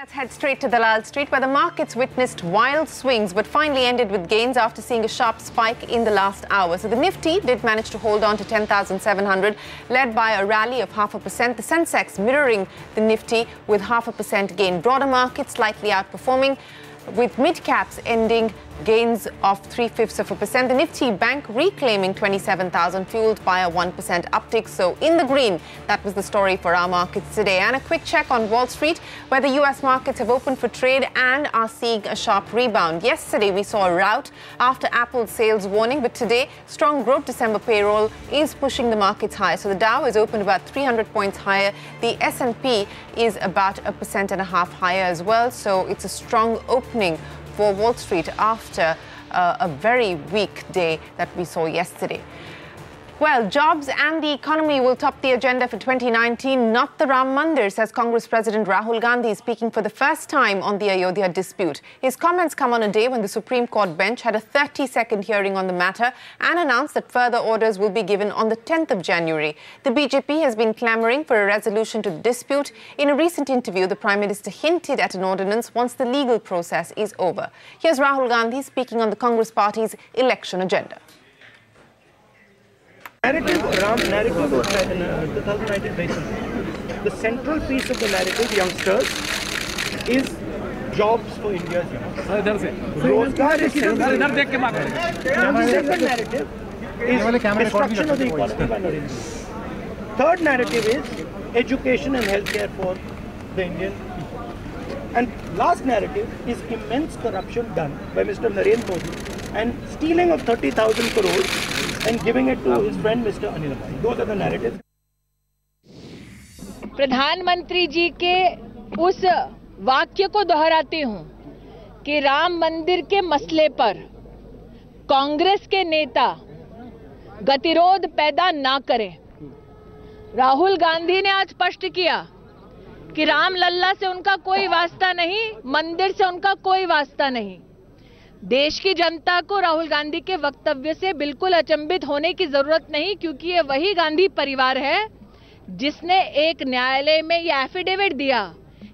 Let's head straight to Dalal Street, where the markets witnessed wild swings but finally ended with gains after seeing a sharp spike in the last hour. So the Nifty did manage to hold on to 10,700, led by a rally of 0.5%. The Sensex mirroring the Nifty with 0.5% gain. Broader markets slightly outperforming, with mid-caps ending gains of 0.75%. The Nifty Bank reclaiming 27,000, fueled by a 1% uptick. So in the green, that was the story for our markets today. And a quick check on Wall Street, where the US markets have opened for trade and are seeing a sharp rebound. Yesterday, we saw a rout after Apple's sales warning, but today, strong growth December payroll is pushing the markets higher. So the Dow is opened about 300 points higher. The S&P is about 1.5% higher as well. So it's a strong opening for Wall Street after a very weak day that we saw yesterday. Well, jobs and the economy will top the agenda for 2019, not the Ram Mandir, says Congress President Rahul Gandhi, speaking for the first time on the Ayodhya dispute. His comments come on a day when the Supreme Court bench had a 30-second hearing on the matter and announced that further orders will be given on the 10th of January. The BJP has been clamouring for a resolution to the dispute. In a recent interview, the Prime Minister hinted at an ordinance once the legal process is over. Here's Rahul Gandhi speaking on the Congress Party's election agenda. Narrative of 2019 basis. The central piece of the narrative, youngsters, is jobs for India's youth. Rozgar is central. The second narrative is destruction of the economy by Narendra. Third narrative is education and healthcare for the Indian people. And last narrative is immense corruption done by Mr. Narendra Modi and stealing of 30,000 crores and giving it to his friend Mr. Anil Ambani. Those are the narratives. प्रधानमंत्री जी के उस वाक्य को दोहराती हूं कि राम मंदिर के मसले पर कांग्रेस के नेता गतिरोध पैदा ना करें। राहुल गांधी ने आज स्पष्ट किया कि राम लल्ला से उनका कोई वास्ता नहीं, मंदिर से उनका कोई वास्ता नहीं। देश की जनता को राहुल गांधी के वक्तव्य से बिल्कुल अचंभित होने की जरूरत नहीं, क्योंकि ये वही गांधी परिवार है जिसने एक न्यायालय में ये एफिडेविट दिया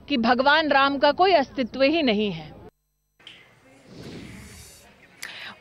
कि भगवान राम का कोई अस्तित्व ही नहीं है।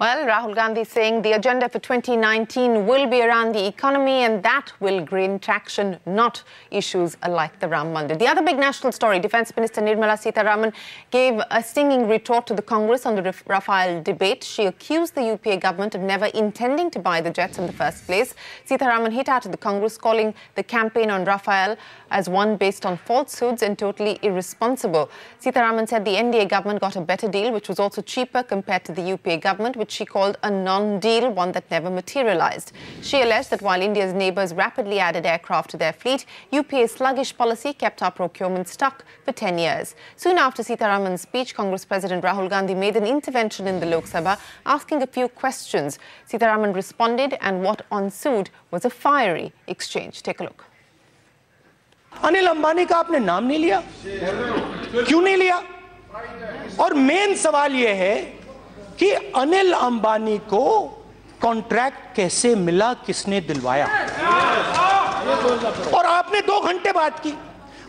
Well, Rahul Gandhi saying the agenda for 2019 will be around the economy, and that will gain traction, not issues like the Ram Mandir. The other big national story, Defence Minister Nirmala Sitharaman gave a stinging retort to the Congress on the Rafale debate. She accused the UPA government of never intending to buy the jets in the first place. Sitharaman hit out at the Congress, calling the campaign on Rafale as one based on falsehoods and totally irresponsible. Sitharaman said the NDA government got a better deal, which was also cheaper compared to the UPA government, which she called a non-deal, one that never materialized. She alleged that while India's neighbours rapidly added aircraft to their fleet, UPA's sluggish policy kept our procurement stuck for 10 years. Soon after Sitharaman's speech, Congress President Rahul Gandhi made an intervention in the Lok Sabha, asking a few questions. Sitharaman responded, and what ensued was a fiery exchange. Take a look. Anil Ambani का आपने नाम नहीं लिया, क्यों नहीं लिया? और main सवाल यह है कि अनिल अंबानी को कॉन्ट्रैक्ट कैसे मिला, किसने दिलवाया? और आपने 2 घंटे बात की,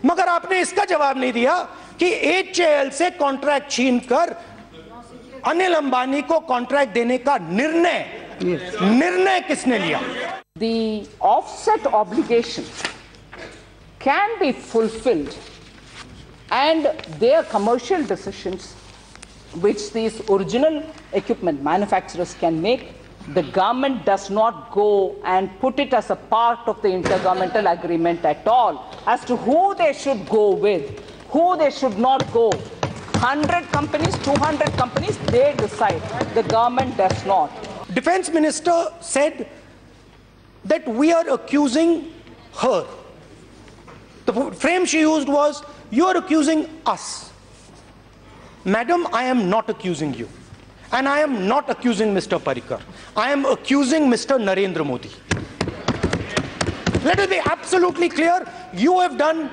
मगर आपने इसका जवाब नहीं दिया कि HAL से कॉन्ट्रैक्ट छीनकर अनिल अंबानी को कॉन्ट्रैक्ट देने का निर्णय किसने लिया? The offset obligation can be fulfilled, and their commercial decisions which these original equipment manufacturers can make, the government does not go and put it as a part of the intergovernmental agreement at all as to who they should go with, who they should not go. 100 companies, 200 companies, they decide. The government does not. Defense Minister said that we are accusing her. The frame she used was, you are accusing us. Madam, I am not accusing you. And I am not accusing Mr. Parikar. I am accusing Mr. Narendra Modi. Let it be absolutely clear, you have done,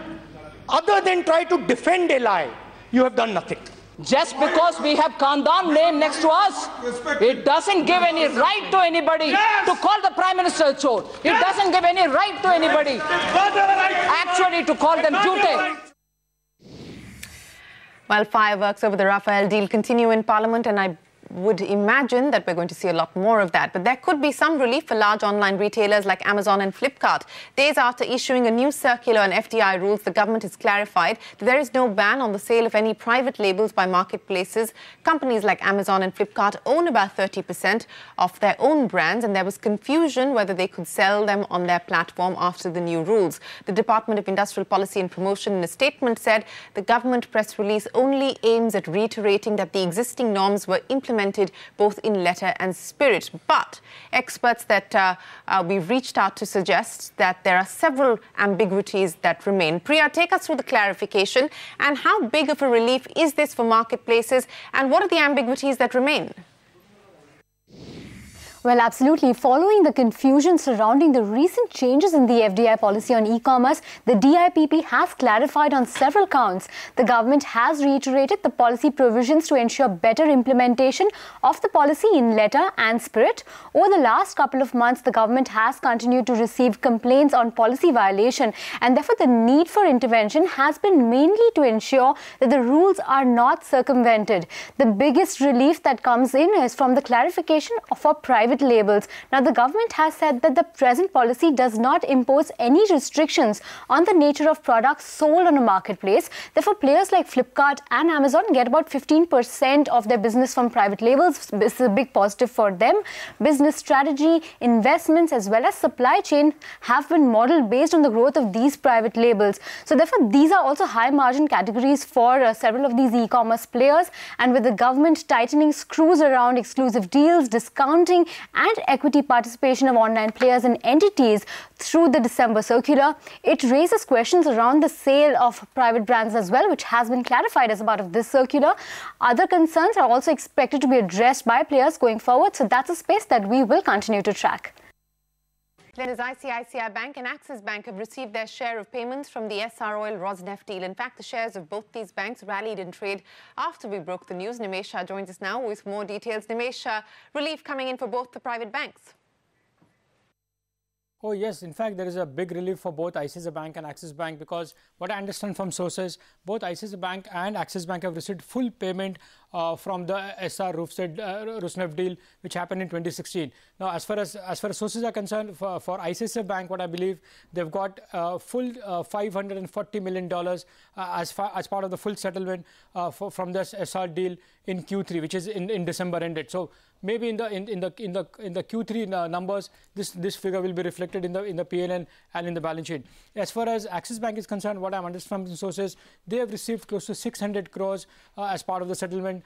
other than try to defend a lie, you have done nothing. Just because we have Khandan name next to us, it doesn't give any right to anybody to call the Prime Minister a chore. It doesn't give any right to anybody actually to call them jute. While fireworks over the Rafale deal continue in Parliament, and I would imagine that we're going to see a lot more of that. But there could be some relief for large online retailers like Amazon and Flipkart. Days after issuing a new circular on FDI rules, the government has clarified that there is no ban on the sale of any private labels by marketplaces. Companies like Amazon and Flipkart own about 30% of their own brands, and there was confusion whether they could sell them on their platform after the new rules. The Department of Industrial Policy and Promotion in a statement said the government press release only aims at reiterating that the existing norms were implemented both in letter and spirit. But experts that we've reached out to suggest that there are several ambiguities that remain. Priya, take us through the clarification and how big of a relief is this for marketplaces, and what are the ambiguities that remain? Well, absolutely. Following the confusion surrounding the recent changes in the FDI policy on e-commerce, the DIPP has clarified on several counts. The government has reiterated the policy provisions to ensure better implementation of the policy in letter and spirit. Over the last couple of months, the government has continued to receive complaints on policy violation, and therefore the need for intervention has been mainly to ensure that the rules are not circumvented. The biggest relief that comes in is from the clarification for private labels. Now, the government has said that the present policy does not impose any restrictions on the nature of products sold on a marketplace. Therefore, players like Flipkart and Amazon get about 15% of their business from private labels. This is a big positive for them. Business strategy, investments, as well as supply chain have been modeled based on the growth of these private labels. So, therefore, these are also high margin categories for several of these e-commerce players. And with the government tightening screws around exclusive deals, discounting, and equity participation of online players and entities through the December circular, it raises questions around the sale of private brands as well, which has been clarified as a part of this circular. Other concerns are also expected to be addressed by players going forward, so that's a space that we will continue to track. Then as ICICI Bank and Axis Bank have received their share of payments from the SR Oil Rosneft deal. In fact, the shares of both these banks rallied in trade after we broke the news. Nimesh Shah joins us now with more details. Nimesh, relief coming in for both the private banks. Oh yes, in fact there is a big relief for both ICICI Bank and Axis Bank, because what I understand from sources, both ICICI Bank and Axis Bank have received full payment from the SR Rosneft deal, which happened in 2016. Now, as far as sources are concerned, for ICICI Bank, what I believe, they've got full $540 million as part of the full settlement from this SR deal in Q3, which is in December ended. So maybe in the Q3 numbers, this figure will be reflected in the PNL and in the balance sheet. As far as Axis Bank is concerned, what I'm understanding from sources, they have received close to 600 crores as part of the settlement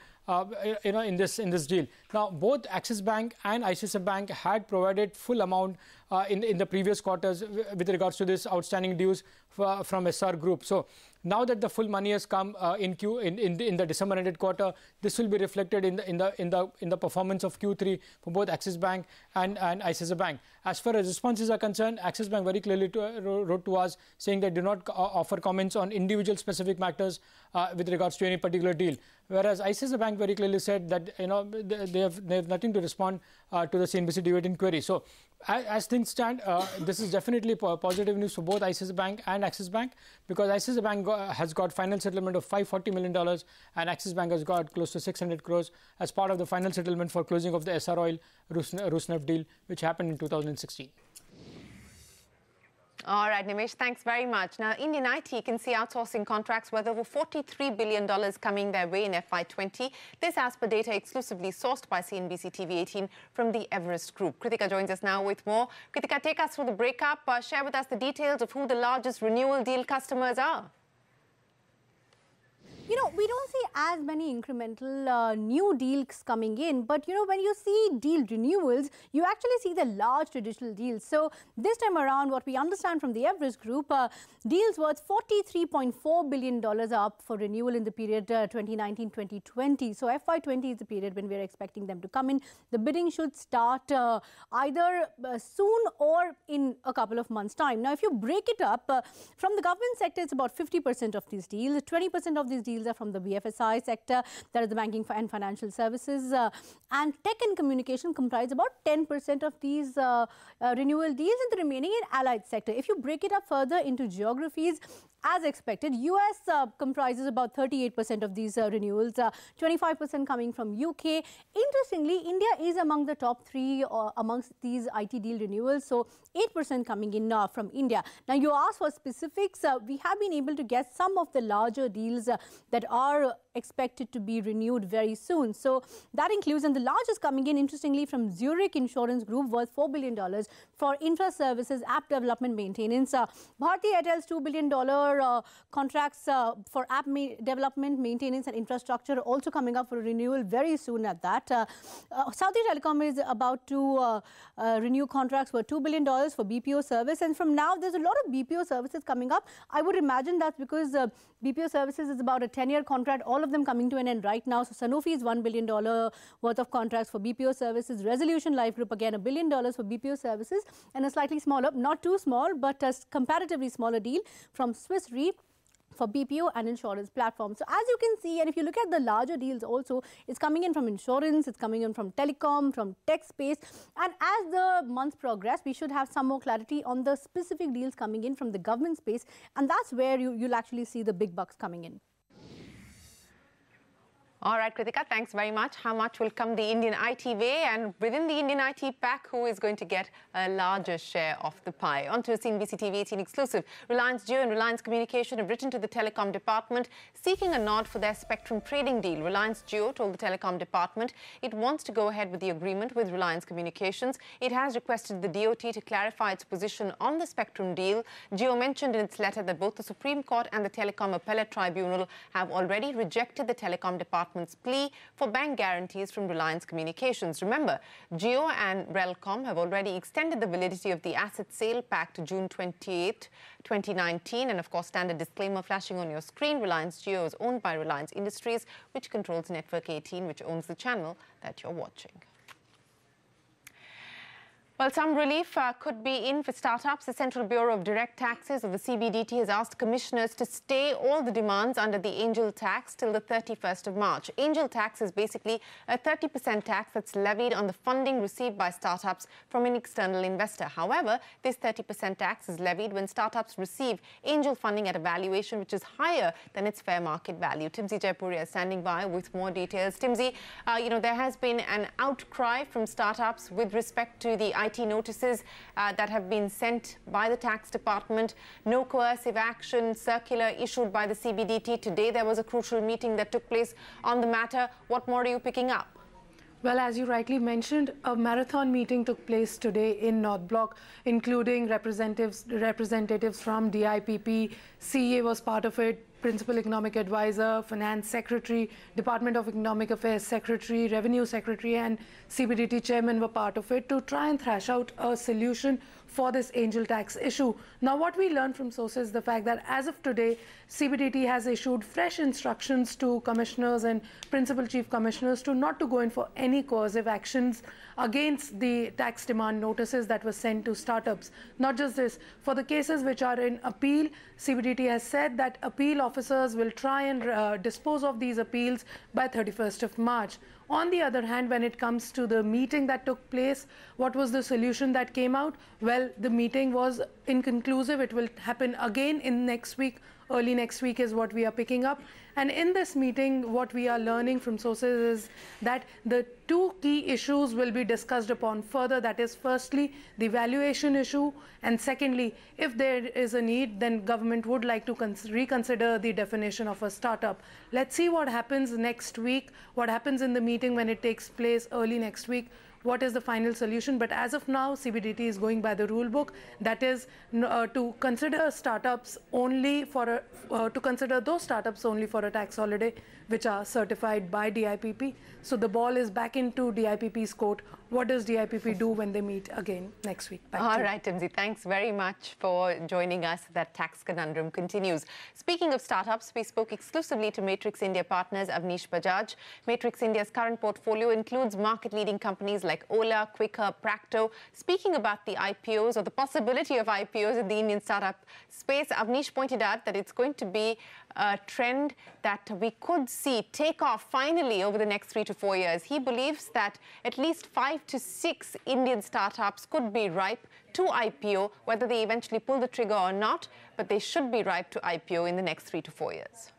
in this deal. Now, both Axis Bank and ICICI Bank had provided full amount in the previous quarters with regards to this outstanding dues from SR Group. So now that the full money has come in the December ended quarter, this will be reflected in the performance of Q3 for both Axis Bank and ICICI Bank. As far as responses are concerned, Axis Bank very clearly wrote to us saying they do not offer comments on individual specific matters with regards to any particular deal. Whereas ICICI Bank very clearly said that they have nothing to respond to the CNBC debate inquiry. So as things stand, this is definitely positive news for both ICICI Bank and Axis Bank, because ICICI Bank has got final settlement of $540 million and Axis Bank has got close to 600 crores as part of the final settlement for closing of the SR Oil Rosneft deal, which happened in 2016. All right, Nimesh, thanks very much. Now, Indian IT can see outsourcing contracts worth over $43 billion coming their way in FY20. This as per data exclusively sourced by CNBC TV 18 from the Everest Group. Kritika joins us now with more. Kritika, take us through the breakup. Share with us the details of who the largest renewal deal customers are. You know, we don't see as many incremental new deals coming in, but you know, when you see deal renewals, you actually see the large traditional deals. So this time around, what we understand from the Everest Group, deals worth $43.4 billion are up for renewal in the period 2019-2020. So FY20 is the period when we're expecting them to come in. The bidding should start either soon or in a couple of months' time. Now, if you break it up, from the government sector, it's about 50% of these deals. 20% of these deals are from the BFSI sector, that is the banking and financial services, and tech and communication comprise about 10% of these renewal deals, and the remaining in allied sector. If you break it up further into geographies, as expected. US comprises about 38% of these renewals, 25% coming from UK. Interestingly, India is among the top 3 amongst these IT deal renewals, so 8% coming in from India. Now, you asked for specifics. We have been able to get some of the larger deals that are expected to be renewed very soon. So that includes, and the largest coming in, interestingly, from Zurich Insurance Group, worth $4 billion for infra services, app development, maintenance. Bharti Airtel's $2 billion contracts for app development, maintenance and infrastructure also coming up for renewal very soon at that. Saudi Telecom is about to renew contracts for $2 billion for BPO service. And from now, there's a lot of BPO services coming up. I would imagine that's because BPO services is about a 10-year contract, all of them coming to an end right now. So Sanofi is $1 billion worth of contracts for BPO services. Resolution Life Group, again, $1 billion for BPO services, and a slightly smaller, not too small, but a comparatively smaller deal from Swiss Re for BPO and insurance platforms. So as you can see, and if you look at the larger deals also, it's coming in from insurance, it's coming in from telecom, from tech space. And as the months progress, we should have some more clarity on the specific deals coming in from the government space. And that's where you'll actually see the big bucks coming in. All right, Kritika, thanks very much. How much will come the Indian IT way? And within the Indian IT pack, who is going to get a larger share of the pie? On to a CNBC TV 18 exclusive. Reliance Jio and Reliance Communication have written to the telecom department seeking a nod for their spectrum trading deal. Reliance Jio told the telecom department it wants to go ahead with the agreement with Reliance Communications. It has requested the DOT to clarify its position on the spectrum deal. Jio mentioned in its letter that both the Supreme Court and the Telecom Appellate Tribunal have already rejected the telecom department's plea for bank guarantees from Reliance Communications. Remember, Jio and Relcom have already extended the validity of the asset sale pact to June 28, 2019. And of course, standard disclaimer flashing on your screen. Reliance Jio is owned by Reliance Industries, which controls Network 18, which owns the channel that you're watching. Well, some relief could be in for startups. The Central Bureau of Direct Taxes, or the CBDT, has asked commissioners to stay all the demands under the angel tax till the 31st of March. Angel tax is basically a 30% tax that's levied on the funding received by startups from an external investor. However, this 30% tax is levied when startups receive angel funding at a valuation which is higher than its fair market value. Timsy Jaipuria is standing by with more details. Timsy, there has been an outcry from startups with respect to the IT notices that have been sent by the tax department. No coercive action circular issued by the CBDT. Today there was a crucial meeting that took place on the matter. What more are you picking up? Well, as you rightly mentioned, a marathon meeting took place today in North Block, including representatives from DIPP. CEA was part of it, Principal Economic Advisor, Finance Secretary, Department of Economic Affairs Secretary, Revenue Secretary, and CBDT Chairman were part of it to try and thrash out a solution for this angel tax issue. Now, what we learned from sources is the fact that as of today, CBDT has issued fresh instructions to commissioners and principal chief commissioners to not to go in for any coercive actions against the tax demand notices that were sent to startups. Not just this, for the cases which are in appeal, CBDT has said that appeal officers will try and dispose of these appeals by 31st of March. On the other hand, when it comes to the meeting that took place, what was the solution that came out? Well, the meeting was inconclusive. It will happen again in next week. Early next week is what we are picking up. And in this meeting, what we are learning from sources is that the two key issues will be discussed upon further. That is, firstly, the valuation issue. And secondly, if there is a need, then government would like to reconsider the definition of a startup. Let's see what happens next week, what happens in the meeting when it takes place early next week. What is the final solution? But as of now, CBDT is going by the rule book. That is to consider startups only for to consider those startups only for a tax holiday, which are certified by DIPP. So the ball is back into DIPP's court. What does DIPP do when they meet again next week? All right, Timsy, thanks very much for joining us. That tax conundrum continues. Speaking of startups, we spoke exclusively to Matrix India partners Avnish Bajaj. Matrix India's current portfolio includes market-leading companies like Ola, Quikr, Practo. Speaking about the IPOs or the possibility of IPOs in the Indian startup space, Avnish pointed out that it's going to be a trend that we could see take off finally over the next 3 to 4 years. He believes that at least 5 to 6 Indian startups could be ripe to IPO, whether they eventually pull the trigger or not, but they should be ripe to IPO in the next 3 to 4 years.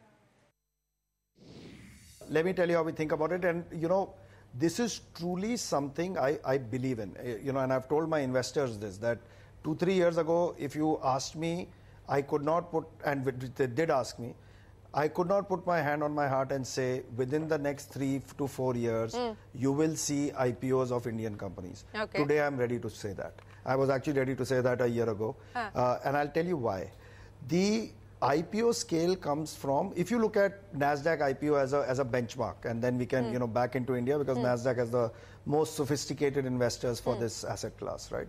Let me tell you how we think about it. And, you know, this is truly something I believe in. You know, and I've told my investors this, that 2-3 years ago, if you asked me, I could not put, and they did ask me, I could not put my hand on my heart and say, within the next 3 to 4 years, you will see IPOs of Indian companies. Okay. Today, I'm ready to say that. I was actually ready to say that a year ago. And I'll tell you why. The IPO scale comes from, if you look at NASDAQ IPO as a benchmark, and then we can, you know, back into India, because NASDAQ has the most sophisticated investors for this asset class, right?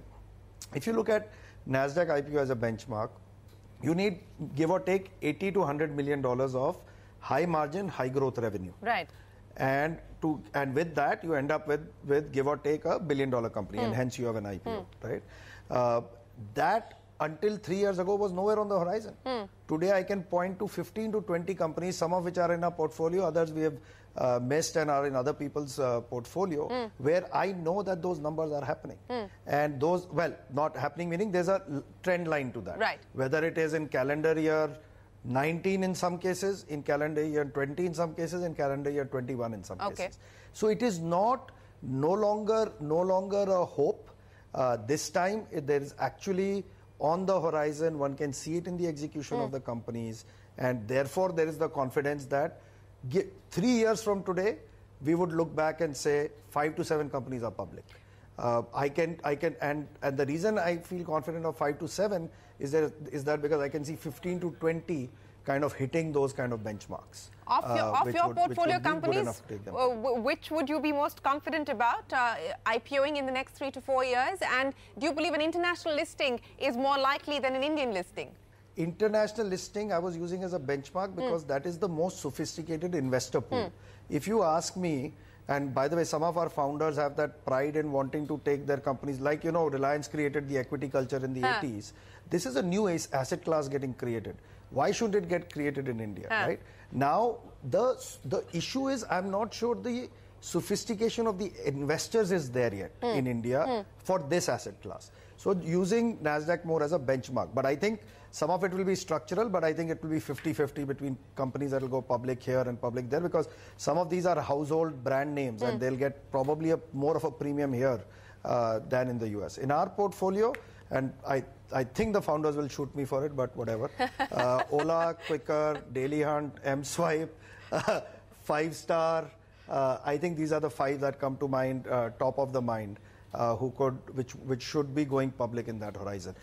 If you look at NASDAQ IPO as a benchmark, you need, give or take, $80 to $100 million of high margin, high growth revenue. Right. And with that, you end up with give or take $1 billion company, and hence you have an IPO, right? That until 3 years ago was nowhere on the horizon. Today I can point to 15 to 20 companies, some of which are in our portfolio, others we have missed and are in other people's portfolio, where I know that those numbers are happening. And those, well, not happening meaning there's a trend line to that. Right. Whether it is in calendar year 19 in some cases, in calendar year 20 in some cases, in calendar year 21 in some cases. So it is no longer a hope. This time there is actually on the horizon, one can see it in the execution of the companies, and therefore there is the confidence that 3 years from today, we would look back and say 5 to 7 companies are public. And the reason I feel confident of 5 to 7 is that because I can see 15 to 20 kind of hitting those kind of benchmarks. Of your portfolio companies, which would you be most confident about IPOing in the next 3 to 4 years? And do you believe an international listing is more likely than an Indian listing? International listing I was using as a benchmark because that is the most sophisticated investor pool. If you ask me, and by the way, some of our founders have that pride in wanting to take their companies, like, you know, Reliance created the equity culture in the 80s. This is a new asset class getting created. Why should it get created in India, right? Now, the issue is, I'm not sure the sophistication of the investors is there yet in India for this asset class. So using NASDAQ more as a benchmark. But I think some of it will be structural, but I think it will be 50-50 between companies that will go public here and public there, because some of these are household brand names and they'll get probably more of a premium here than in the US. In our portfolio, and I think the founders will shoot me for it, but whatever. Ola, Quicker, Daily Hunt, M-Swipe, 5-Star. I think these are the 5 that come to mind, top of the mind, which should be going public in that horizon.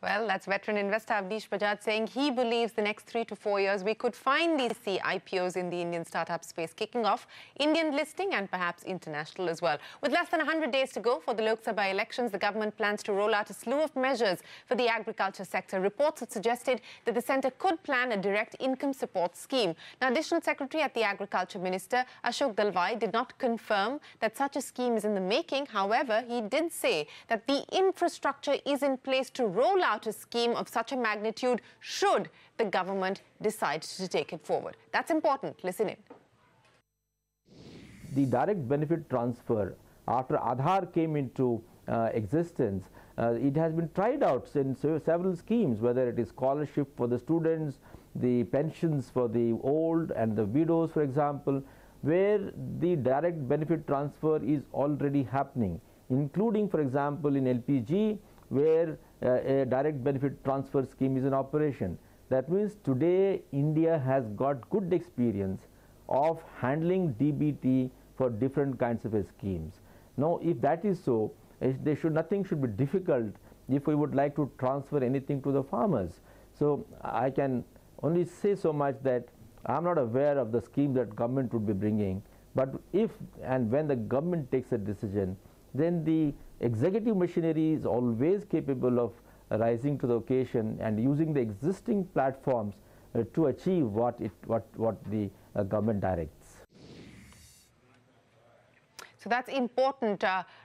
Well, that's veteran investor Avnish Bajaj saying he believes the next 3 to 4 years we could finally see IPOs in the Indian startup space kicking off, Indian listing and perhaps international as well. With less than 100 days to go for the Lok Sabha elections, the government plans to roll out a slew of measures for the agriculture sector. Reports have suggested that the centre could plan a direct income support scheme. Now, Additional Secretary at the Agriculture Minister, Ashok Dalwai, did not confirm that such a scheme is in the making. However, he did say that the infrastructure is in place to roll out a scheme of such a magnitude should the government decide to take it forward. That's important. Listen in. The direct benefit transfer after Aadhaar came into existence, it has been tried out in several schemes, whether it is scholarship for the students, the pensions for the old and the widows, for example, where the direct benefit transfer is already happening, including, for example, in LPG, where a direct benefit transfer scheme is in operation. That means today India has got good experience of handling DBT for different kinds of schemes. Now, if that is so, nothing should be difficult if we would like to transfer anything to the farmers. So I can only say so much that I am not aware of the scheme that government would be bringing, but if and when the government takes a decision, then the executive machinery is always capable of rising to the occasion and using the existing platforms to achieve what the government directs. So that's important.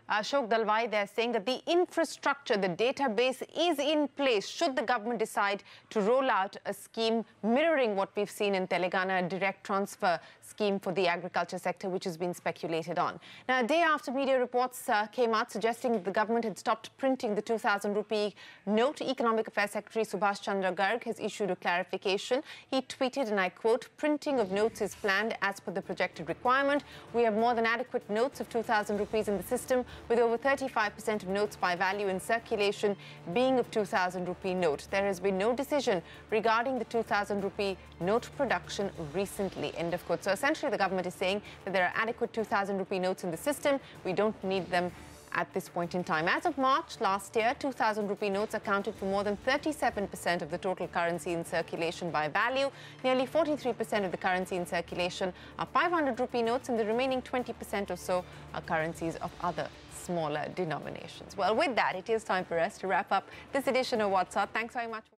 Ashok Dalwai there saying that the infrastructure, the database is in place should the government decide to roll out a scheme mirroring what we've seen in Telangana, a direct transfer scheme for the agriculture sector, which has been speculated on. Now, a day after media reports came out suggesting that the government had stopped printing the 2,000 rupee note, Economic Affairs Secretary Subhash Chandra Garg has issued a clarification. He tweeted, and I quote, "Printing of notes is planned as per the projected requirement. We have more than adequate notes of 2,000 rupees in the system, with over 35% of notes by value in circulation being of 2,000 rupee note. There has been no decision regarding the 2,000 rupee note production recently." End of quote. So essentially the government is saying that there are adequate 2,000 rupee notes in the system. We don't need them at this point in time. As of March last year, 2,000 rupee notes accounted for more than 37% of the total currency in circulation by value. Nearly 43% of the currency in circulation are 500 rupee notes, and the remaining 20% or so are currencies of other smaller denominations. Well, with that, it is time for us to wrap up this edition of What's Up. Thanks very much.